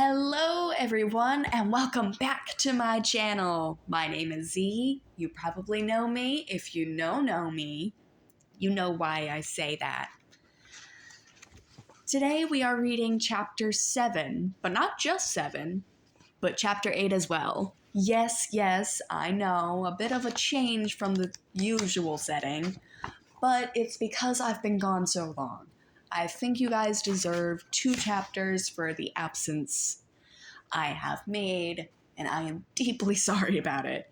Hello everyone and welcome back to my channel. My name is Z. You probably know me. If you know me, you know why I say that. Today we are reading chapter 7, but not just 7, but chapter 8 as well. Yes, I know, a bit of a change from the usual setting, but it's because I've been gone so long. I think you guys deserve 2 chapters for the absence I have made, and I am deeply sorry about it.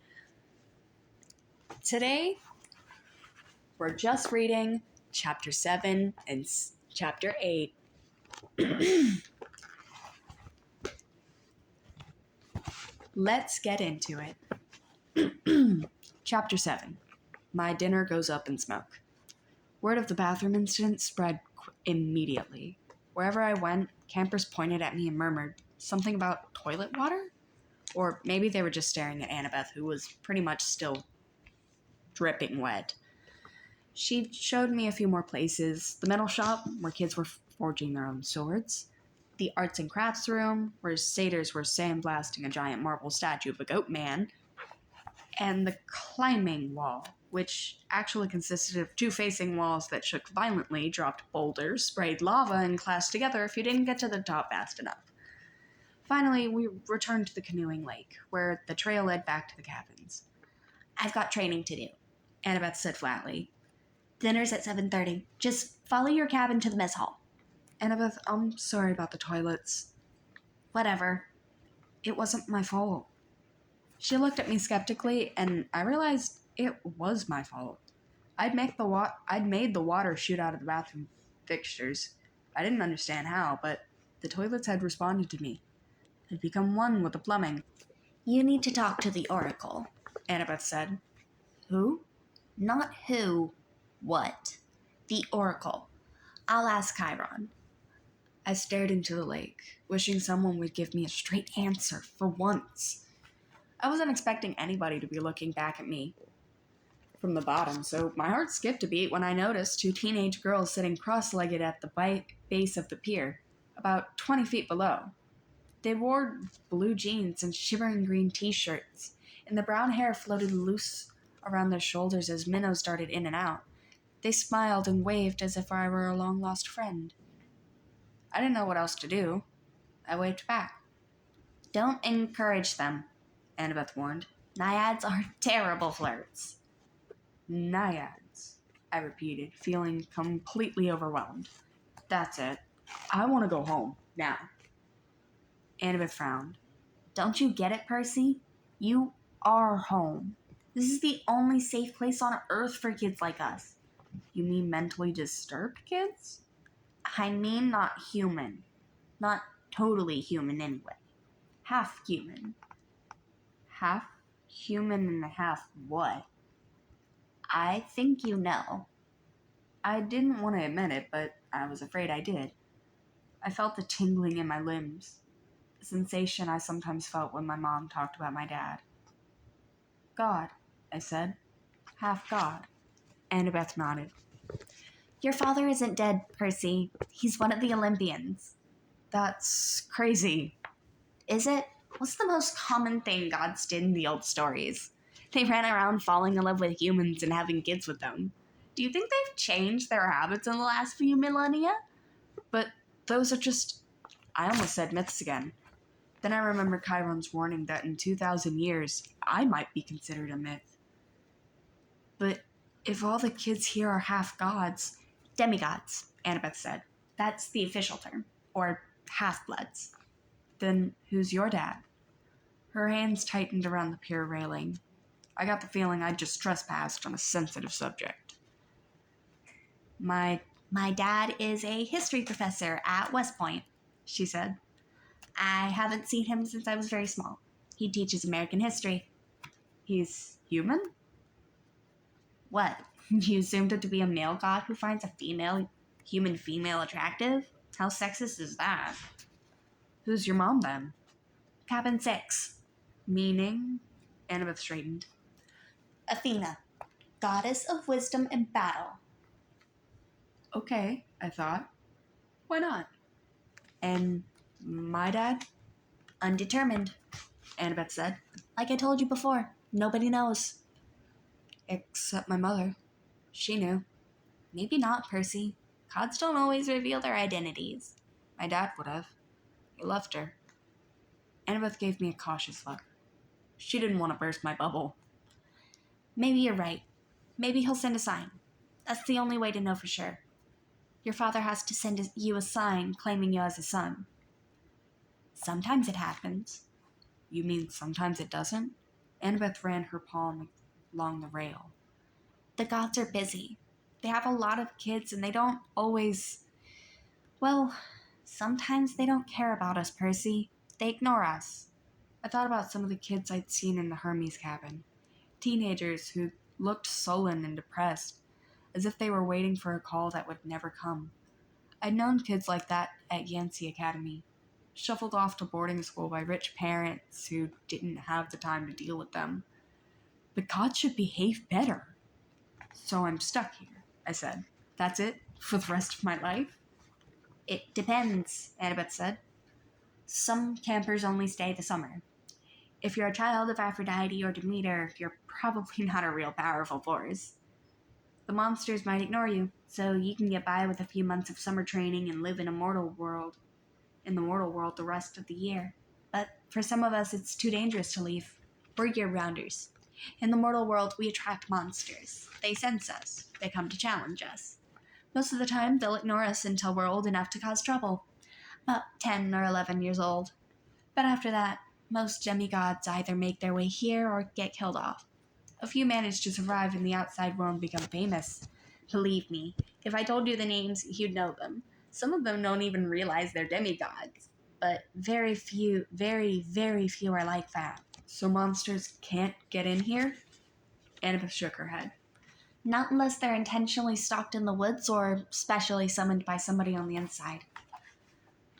Today, we're just reading chapter 7 and chapter 8. Let's get into it. Chapter 7. My dinner goes up in smoke. Word of the bathroom incident spread immediately. Wherever I went, campers pointed at me and murmured something about toilet water? Or maybe they were just staring at Annabeth, who was pretty much still dripping wet. She showed me a few more places. The metal shop, where kids were forging their own swords. The arts and crafts room, where satyrs were sandblasting a giant marble statue of a goat man. And the climbing wall, which actually consisted of 2 facing walls that shook violently, dropped boulders, sprayed lava, and clashed together if you didn't get to the top fast enough. Finally, we returned to the canoeing lake, where the trail led back to the cabins. "I've got training to do," Annabeth said flatly. "Dinner's at 7:30. Just follow your cabin to the mess hall." "Annabeth, I'm sorry about the toilets." "Whatever. It wasn't my fault." She looked at me skeptically, and I realized it was my fault. I'd made the water shoot out of the bathroom fixtures. I didn't understand how, but the toilets had responded to me. Had become one with the plumbing. "You need to talk to the Oracle," Annabeth said. "Who?" "Not who. What? The Oracle. I'll ask Chiron." I stared into the lake, wishing someone would give me a straight answer for once. I wasn't expecting anybody to be looking back at me from the bottom, so my heart skipped a beat when I noticed 2 teenage girls sitting cross-legged at the base of the pier, about 20 feet below. They wore blue jeans and shimmering green t-shirts, and the brown hair floated loose around their shoulders as minnows darted in and out. They smiled and waved as if I were a long-lost friend. I didn't know what else to do. I waved back. "Don't encourage them," Annabeth warned. "Naiads are terrible flirts." "Naiads," I repeated, feeling completely overwhelmed. "That's it. I want to go home, now." Annabeth frowned. "Don't you get it, Percy? You are home. This is the only safe place on Earth for kids like us." "You mean mentally disturbed kids?" "I mean not human. Not totally human anyway. Half human." "Half human and half what?" "I think you know." I didn't want to admit it, but I was afraid I did. I felt the tingling in my limbs, a sensation I sometimes felt when my mom talked about my dad. "God," I said. "Half God." Annabeth nodded. "Your father isn't dead, Percy. He's one of the Olympians." "That's crazy." "Is it? What's the most common thing gods did in the old stories? They ran around falling in love with humans and having kids with them. Do you think they've changed their habits in the last few millennia?" "But those are just..." I almost said myths again. Then I remembered Chiron's warning that in 2,000 years, I might be considered a myth. "But if all the kids here are half gods..." "Demigods," Annabeth said. "That's the official term. Or half-bloods." "Then who's your dad?" Her hands tightened around the pier railing. I got the feeling I'd just trespassed on a sensitive subject. My dad is a history professor at West Point," she said. "I haven't seen him since I was very small. He teaches American history." "He's human?" "What? You assumed it to be a male god who finds a human female attractive? How sexist is that?" "Who's your mom, then?" "Cabin 6. "Meaning?" Annabeth straightened. "Athena, goddess of wisdom and battle." Okay, I thought. Why not? "And my dad?" Undetermined. Annabeth said. Like I told you before, nobody knows. Except my mother. She knew. Maybe not, Percy. Gods don't always reveal their identities. My dad would have. He loved her. Annabeth gave me a cautious look. She didn't want to burst my bubble. Maybe you're right. Maybe he'll send a sign. That's the only way to know for sure. Your father has to send you a sign claiming you as a son. Sometimes it happens. You mean sometimes it doesn't? Annabeth ran her palm along the rail. The gods are busy. They have a lot of kids and they don't always... Well, sometimes they don't care about us, Percy. They ignore us. I thought about some of the kids I'd seen in the Hermes cabin. Teenagers who looked sullen and depressed, as if they were waiting for a call that would never come. I'd known kids like that at Yancey Academy, shuffled off to boarding school by rich parents who didn't have the time to deal with them. The gods should behave better. So I'm stuck here, I said. That's it? For the rest of my life? It depends, Annabeth said. Some campers only stay the summer. If you're a child of Aphrodite or Demeter, you're probably not a real powerful force. The monsters might ignore you, so you can get by with a few months of summer training and live in the mortal world the rest of the year. But for some of us, it's too dangerous to leave. We're year-rounders. In the mortal world, we attract monsters. They sense us. They come to challenge us. Most of the time, they'll ignore us until we're old enough to cause trouble. About 10 or 11 years old. But after that, most demigods either make their way here or get killed off. A few manage to survive in the outside world and become famous. Believe me, if I told you the names, you'd know them. Some of them don't even realize they're demigods. But very few, very, very few are like that. So monsters can't get in here? Annabeth shook her head. Not unless they're intentionally stalked in the woods or specially summoned by somebody on the inside.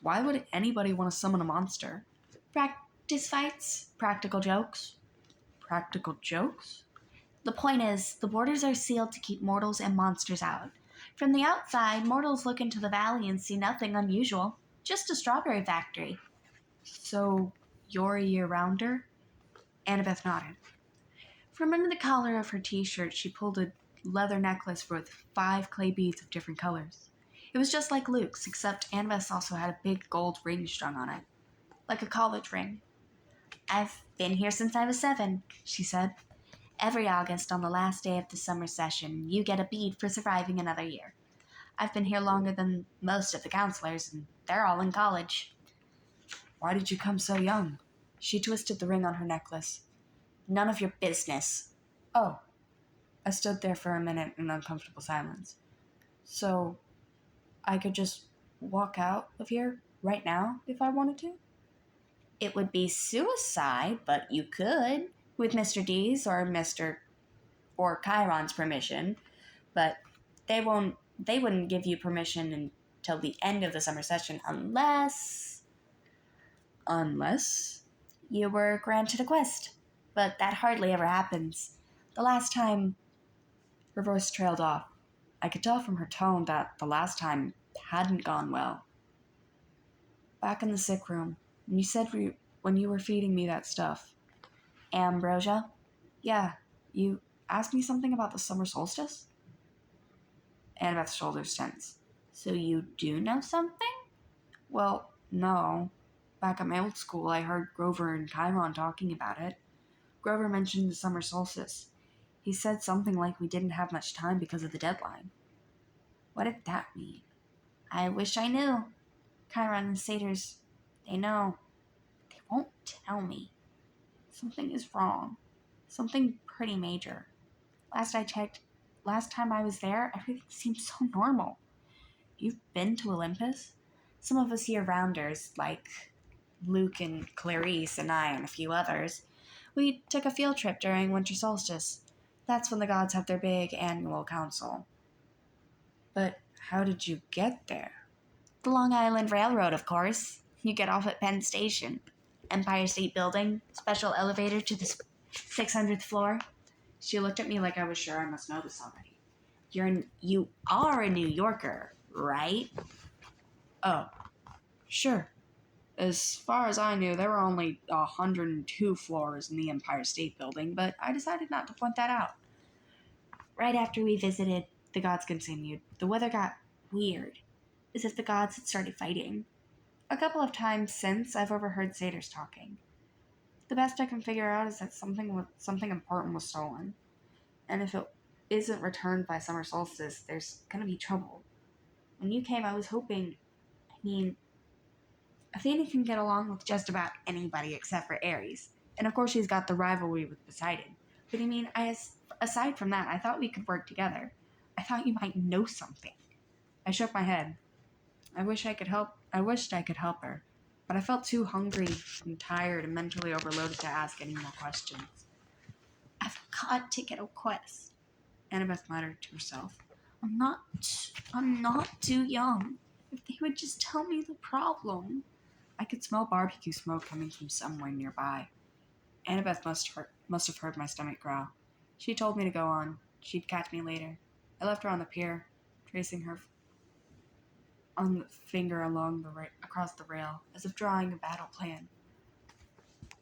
Why would anybody want to summon a monster? Practice fights, practical jokes. Practical jokes? The point is, the borders are sealed to keep mortals and monsters out. From the outside, mortals look into the valley and see nothing unusual. Just a strawberry factory. So, you're a year-rounder? Annabeth nodded. From under the collar of her t-shirt, she pulled a leather necklace with 5 clay beads of different colors. It was just like Luke's, except Annabeth also had a big gold ring strung on it. Like a college ring. I've been here since I was 7, she said. Every August, on the last day of the summer session, you get a bead for surviving another year. I've been here longer than most of the counselors, and they're all in college. Why did you come so young? She twisted the ring on her necklace. None of your business. Oh. I stood there for a minute in uncomfortable silence. So, I could just walk out of here right now if I wanted to? It would be suicide, but you could. With Mr. D's or Chiron's permission, but they wouldn't give you permission until the end of the summer session unless you were granted a quest. But that hardly ever happens. The last time... Her voice trailed off. I could tell from her tone that the last time hadn't gone well. Back in the sick room, when you said when you were feeding me that stuff. Ambrosia? Yeah, you asked me something about the summer solstice? Annabeth's shoulders tense. So you do know something? Well, no. Back at my old school, I heard Grover and Chiron talking about it. Grover mentioned the summer solstice. He said something like we didn't have much time because of the deadline. What did that mean? I wish I knew. Chiron and satyrs, they know. They won't tell me. Something is wrong. Something pretty major. Last time I was there, everything seemed so normal. You've been to Olympus? Some of us year-rounders, like Luke and Clarice and I and a few others, we took a field trip during winter solstice. That's when the gods have their big annual council. But how did you get there? The Long Island Railroad, of course. You get off at Penn Station. Empire State Building, special elevator to the 600th floor. She looked at me like I was sure I must know this already. You are a New Yorker, right? Oh, sure. As far as I knew, there were only 102 floors in the Empire State Building, but I decided not to point that out. Right after we visited, the gods continued, the weather got weird, as if the gods had started fighting. A couple of times since, I've overheard satyrs talking. The best I can figure out is that something important was stolen, and if it isn't returned by summer solstice, there's gonna be trouble. When you came, I was hoping. I mean, Athena can get along with just about anybody except for Ares, and of course she's got the rivalry with Poseidon. But I mean, aside from that, I thought we could work together. I thought you might know something. I shook my head. I wished I could help her, but I felt too hungry and tired and mentally overloaded to ask any more questions. I've got to get a quest, Annabeth muttered to herself. I'm not too young. If they would just tell me the problem. I could smell barbecue smoke coming from somewhere nearby. Annabeth must have heard my stomach growl. She told me to go on. She'd catch me later. I left her on the pier, tracing her on the finger across the rail, as if drawing a battle plan.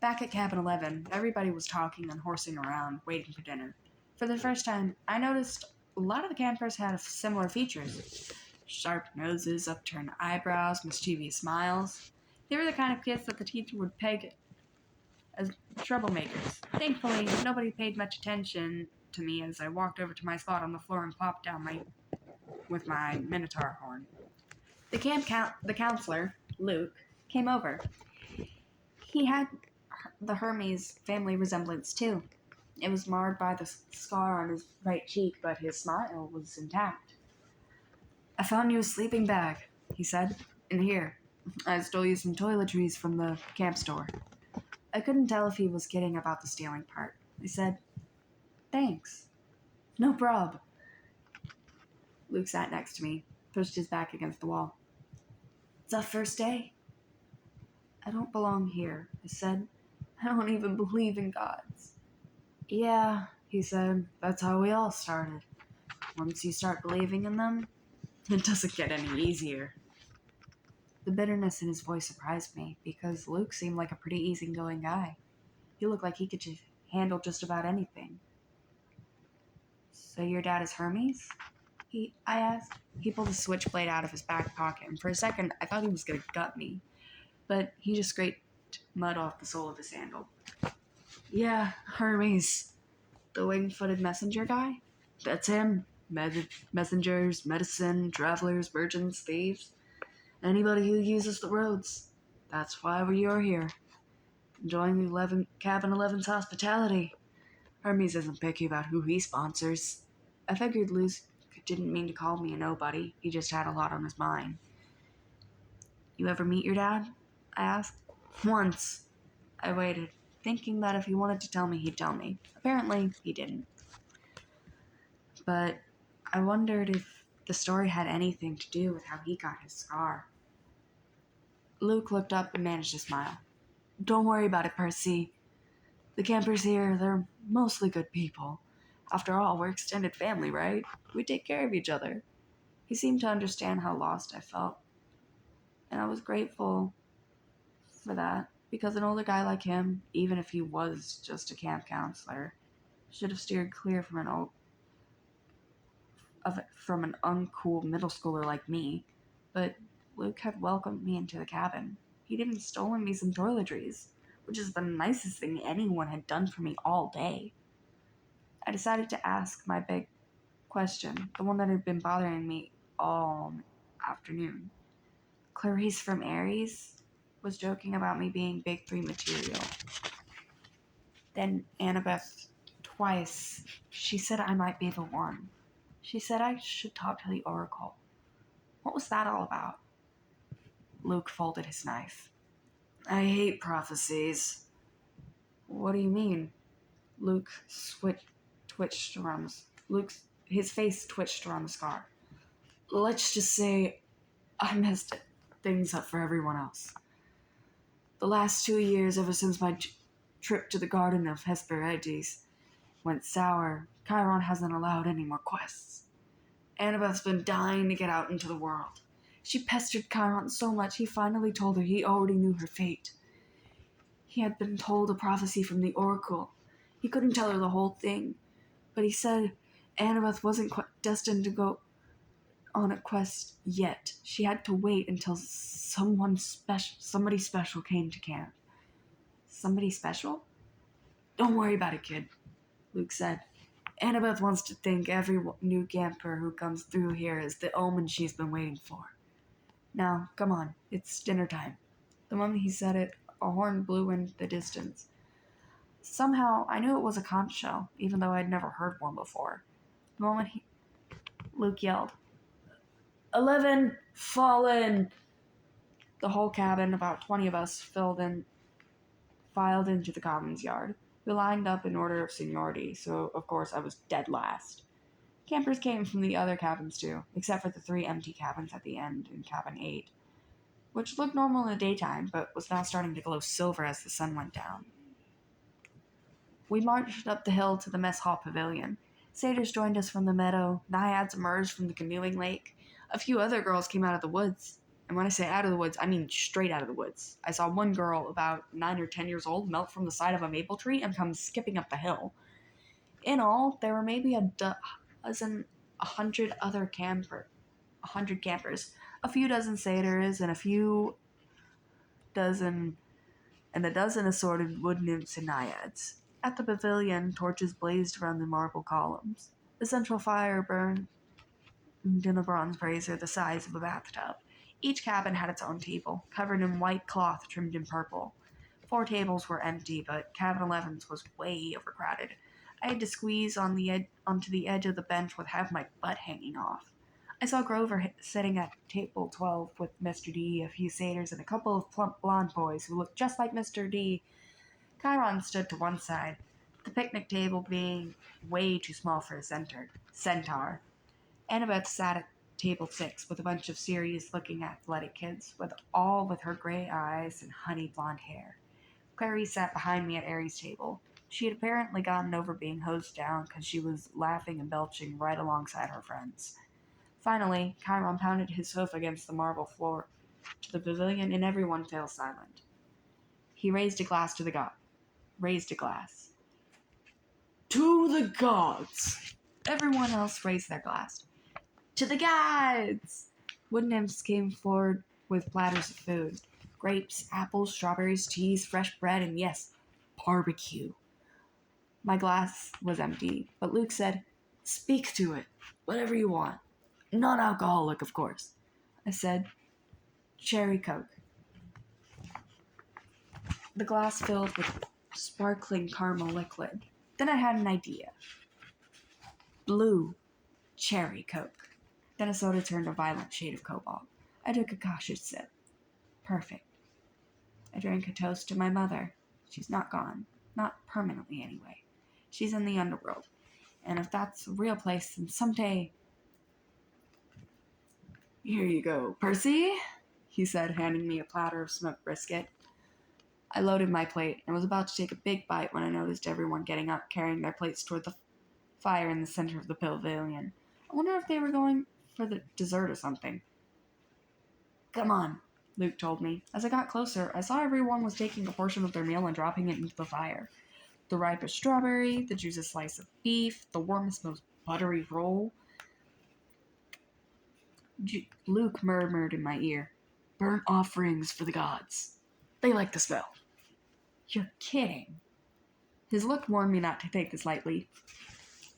Back at Cabin 11, everybody was talking and horsing around, waiting for dinner. For the first time, I noticed a lot of the campers had similar features. Sharp noses, upturned eyebrows, mischievous smiles. They were the kind of kids that the teacher would peg as troublemakers. Thankfully, nobody paid much attention to me as I walked over to my spot on the floor and popped down with my minotaur horn. The counselor, Luke, came over. He had the Hermes family resemblance too. It was marred by the scar on his right cheek, but his smile was intact. I found you a sleeping bag, he said. In here. I stole you some toiletries from the camp store. I couldn't tell if he was kidding about the stealing part. I said, thanks. No prob. Luke sat next to me, pushed his back against the wall. It's our first day. I don't belong here, I said. I don't even believe in gods. Yeah, he said, that's how we all started. Once you start believing in them, it doesn't get any easier. The bitterness in his voice surprised me, because Luke seemed like a pretty easygoing guy. He looked like he could handle just about anything. So your dad is Hermes? I asked. He pulled a switchblade out of his back pocket, and for a second I thought he was going to gut me. But he just scraped mud off the sole of his sandal. Yeah, Hermes. The wing-footed messenger guy? That's him. Messengers, medicine, travelers, merchants, thieves. Anybody who uses the roads. That's why you're here. Enjoying the Cabin 11's hospitality. Hermes isn't picky about who he sponsors. I figured Luke didn't mean to call me a nobody. He just had a lot on his mind. You ever meet your dad? I asked. Once. I waited, thinking that if he wanted to tell me, he'd tell me. Apparently, he didn't. But I wondered if the story had anything to do with how he got his scar. Luke looked up and managed to smile. Don't worry about it, Percy. The campers here, they're mostly good people. After all, we're extended family, right? We take care of each other. He seemed to understand how lost I felt. And I was grateful for that, because an older guy like him, even if he was just a camp counselor, should have steered clear from an uncool middle schooler like me. But Luke had welcomed me into the cabin. He'd even stolen me some toiletries, which is the nicest thing anyone had done for me all day. I decided to ask my big question, the one that had been bothering me all afternoon. Clarice from Ares was joking about me being Big 3 material. Then Annabeth, twice, she said I might be the one. She said I should talk to the Oracle. What was that all about? Luke folded his knife. I hate prophecies. What do you mean? His face twitched around the scar. Let's just say I messed things up for everyone else. The last 2 years, ever since my trip to the Garden of Hesperides went sour, Chiron hasn't allowed any more quests. Annabeth's been dying to get out into the world. She pestered Chiron so much he finally told her he already knew her fate. He had been told a prophecy from the oracle. He couldn't tell her the whole thing, but he said Annabeth wasn't destined to go on a quest yet. She had to wait until somebody special came to camp. Somebody special? Don't worry about it, kid, Luke said. Annabeth wants to think every new camper who comes through here is the omen she's been waiting for. Now, come on, it's dinner time. The moment he said it, a horn blew in the distance. Somehow, I knew it was a conch shell, even though I'd never heard one before. The moment Luke yelled, 11, fallen! The whole cabin, about 20 of us, filed into the commons yard. We lined up in order of seniority, so of course I was dead last. Campers came from the other cabins too, except for the 3 empty cabins at the end in cabin 8, which looked normal in the daytime, but was now starting to glow silver as the sun went down. We marched up the hill to the mess hall pavilion. Satyrs joined us from the meadow, naiads emerged from the canoeing lake. A few other girls came out of the woods. And when I say out of the woods, I mean straight out of the woods. I saw one girl, about 9 or 10 years old, melt from the side of a maple tree and come skipping up the hill. In all, there were maybe a 100 campers, a few dozen satyrs, and a dozen assorted wood nymphs and naiads. At the pavilion, torches blazed around the marble columns. The central fire burned in a bronze brazier the size of a bathtub. Each cabin had its own table, covered in white cloth trimmed in purple. 4 tables were empty, but cabin 11's was way overcrowded. I had to squeeze onto the edge of the bench with half my butt hanging off. I saw Grover sitting at table 12 with Mr. D, a few satyrs, and a couple of plump blonde boys who looked just like Mr. D. Chiron stood to one side, the picnic table being way too small for a centaur. Annabeth sat at table 6 with a bunch of serious-looking athletic kids, with her gray eyes and honey blonde hair. Clary sat behind me at Aries' table. She had apparently gotten over being hosed down because she was laughing and belching right alongside her friends. Finally, Chiron pounded his hoof against the marble floor to the pavilion, and everyone fell silent. He raised a glass to the god. To the gods! Everyone else raised their glass. To the gods! Wood nymphs came forward with platters of food. Grapes, apples, strawberries, cheese, fresh bread, and yes, barbecue. My glass was empty, but Luke said, "Speak to it. Whatever you want. Non-alcoholic, of course." I said, "Cherry Coke." The glass filled with sparkling caramel liquid. Then I had an idea. Blue cherry Coke. Then a soda turned a violent shade of cobalt. I took a cautious sip. Perfect. I drank a toast to my mother. She's not gone. Not permanently, anyway. She's in the underworld. And if that's a real place, then someday... "Here you go, Percy," he said, handing me a platter of smoked brisket. I loaded my plate and was about to take a big bite when I noticed everyone getting up, carrying their plates toward the fire in the center of the pavilion. I wonder if they were going for the dessert or something. "Come on," Luke told me. As I got closer, I saw everyone was taking a portion of their meal and dropping it into the fire. The ripest strawberry, the juiciest slice of beef, the warmest, most buttery roll. Luke murmured in my ear, "Burnt offerings for the gods. They like the smell." You're kidding. His look warned me not to take this lightly.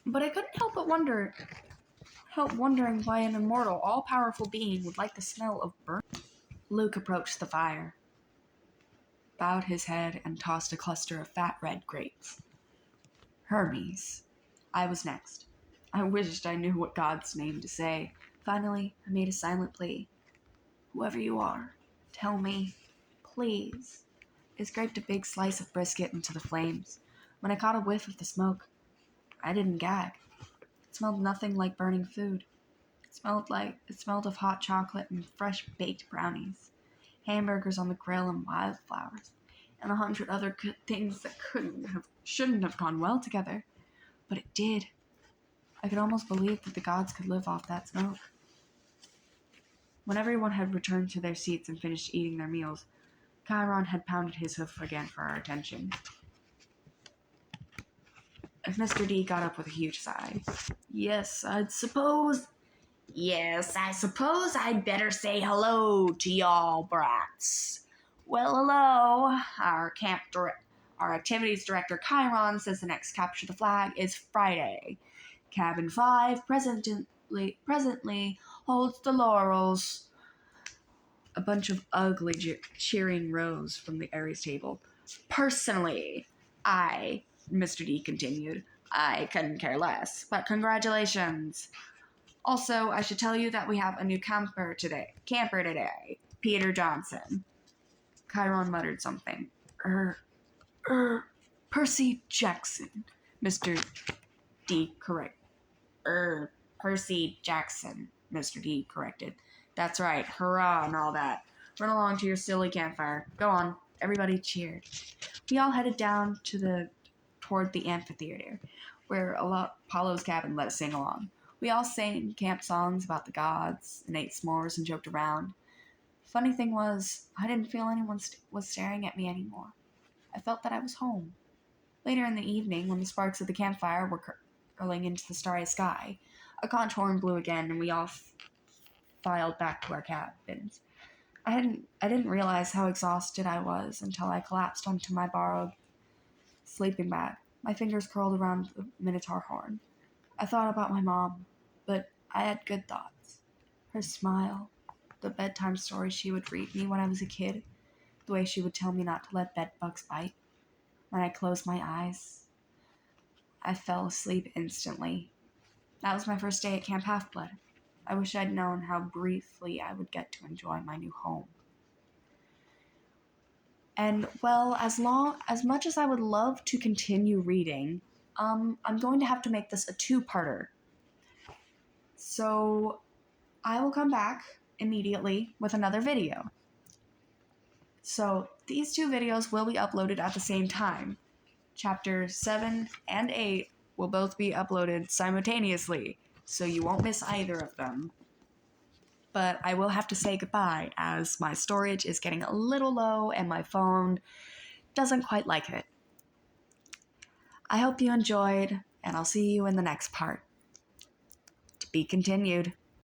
But I couldn't help wondering why an immortal, all-powerful being would like the smell of burnt. Luke approached the fire, bowed his head, and tossed a cluster of fat red grapes. Hermes. I was next. I wished I knew what God's name to say. Finally, I made a silent plea. "Whoever you are, tell me, please." I scraped a big slice of brisket into the flames. When I caught a whiff of the smoke, I didn't gag. It smelled nothing like burning food. It smelled of hot chocolate and fresh baked brownies, hamburgers on the grill and wildflowers, and 100 other good things that shouldn't have gone well together. But it did. I could almost believe that the gods could live off that smoke. When everyone had returned to their seats and finished eating their meals, Chiron had pounded his hoof again for our attention. Mr. D got up with a huge sigh. Yes, I suppose I'd better say hello to y'all brats. Well, hello. Our activities director Chiron says the next capture the flag is Friday. Cabin 5 presently holds the laurels. A bunch of ugly cheering rose from the Aries table. Personally, Mr. D continued, I couldn't care less, but congratulations. Also, I should tell you that we have a new camper today, Peter Johnson. Chiron muttered something. Percy Jackson, Mr. D Percy Jackson, Mr. D corrected. That's right, hurrah and all that. Run along to your silly campfire. Go on. Everybody cheered. We all headed down toward the amphitheater, where Apollo's cabin let us sing along. We all sang camp songs about the gods and ate s'mores and joked around. Funny thing was, I didn't feel anyone was staring at me anymore. I felt that I was home. Later in the evening, when the sparks of the campfire were curling into the starry sky, a conch horn blew again, and we all filed back to our cabins. I didn't realize how exhausted I was until I collapsed onto my borrowed sleeping bag, my fingers curled around the minotaur horn. I thought about my mom, but I had good thoughts. Her smile, the bedtime stories she would read me when I was a kid, the way she would tell me not to let bed bugs bite. When I closed my eyes, I fell asleep instantly. That was my first day at Camp Half-Blood. I wish I'd known how briefly I would get to enjoy my new home. And, well, as much as I would love to continue reading, I'm going to have to make this a two-parter. So, I will come back immediately with another video. So, these two videos will be uploaded at the same time. Chapters 7 and 8 will both be uploaded simultaneously, so you won't miss either of them. But I will have to say goodbye, as my storage is getting a little low and my phone doesn't quite like it. I hope you enjoyed, and I'll see you in the next part. To be continued.